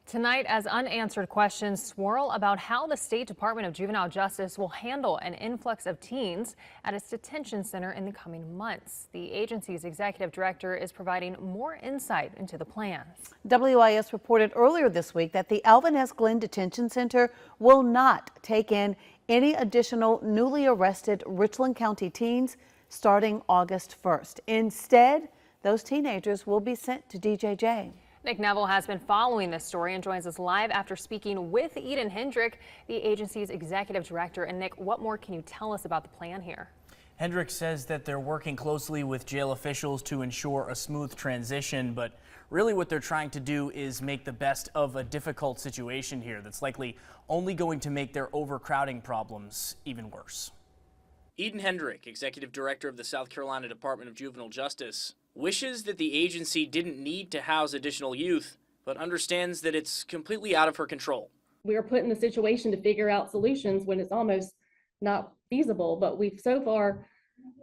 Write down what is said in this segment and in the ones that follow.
Tonight, as unanswered questions swirl about how the State Department of Juvenile Justice will handle an influx of teens at its detention center in the coming months. The agency's executive director is providing more insight into the plans. WIS reported earlier this week that the Alvin S. Glenn Detention Center will not take in any additional newly arrested Richland County teens starting August 1st. Instead, those teenagers will be sent to DJJ. Nick Neville has been following this story and joins us live after speaking with Eden Hendrick, the agency's executive director. And Nick, what more can you tell us about the plan here? Hendrick says that they're working closely with jail officials to ensure a smooth transition, but really what they're trying to do is make the best of a difficult situation here that's likely only going to make their overcrowding problems even worse. Eden Hendrick, executive director of the South Carolina Department of Juvenile Justice, wishes that the agency didn't need to house additional youth, but understands that it's completely out of her control. We are put in the situation to figure out solutions when it's almost not feasible, but we've so far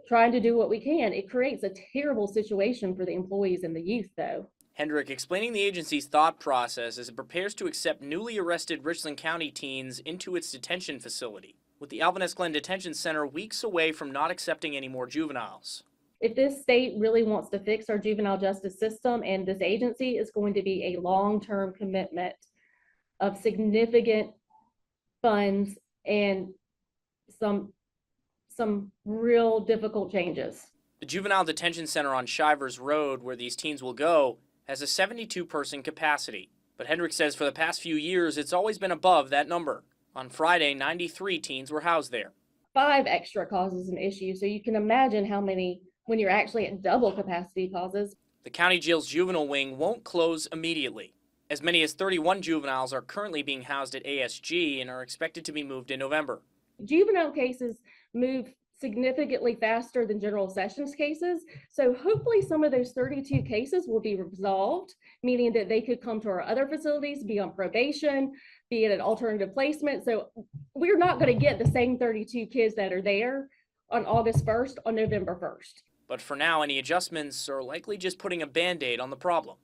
trying to do what we can. It creates a terrible situation for the employees and the youth, though. Hendrick explaining the agency's thought process as it prepares to accept newly arrested Richland County teens into its detention facility, with the Alvin S. Glenn Detention Center weeks away from not accepting any more juveniles. If this state really wants to fix our juvenile justice system, and this agency is going to be a long-term commitment of significant funds and some real difficult changes. The Juvenile Detention Center on Shivers Road, where these teens will go, has a 72-person capacity. But Hendrick says for the past few years, it's always been above that number. On Friday, 93 teens were housed there. 5 extra causes an issue, so you can imagine how many when you're actually at double capacity causes. The county jail's juvenile wing won't close immediately. As many as 31 juveniles are currently being housed at ASG and are expected to be moved in November. Juvenile cases move significantly faster than general sessions cases, so hopefully some of those 32 cases will be resolved, meaning that they could come to our other facilities, be on probation, be at an alternative placement. So we're not going to get the same 32 kids that are there on August 1st on November 1st. But for now, any adjustments are likely just putting a Band-Aid on the problem.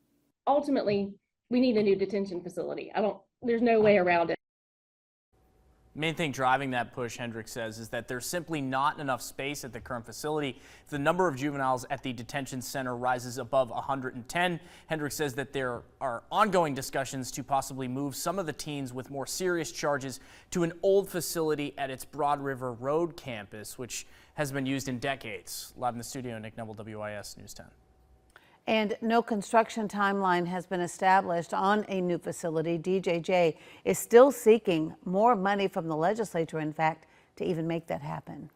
Ultimately, we need a new detention facility. There's no way around it. The main thing driving that push, Hendrick says, is that there's simply not enough space at the current facility. If the number of juveniles at the detention center rises above 110, Hendrick says that there are ongoing discussions to possibly move some of the teens with more serious charges to an old facility at its Broad River Road campus, which has been used in decades. Live in the studio, Nick Neville, WIS News 10. And no construction timeline has been established on a new facility. DJJ is still seeking more money from the legislature, in fact, to even make that happen.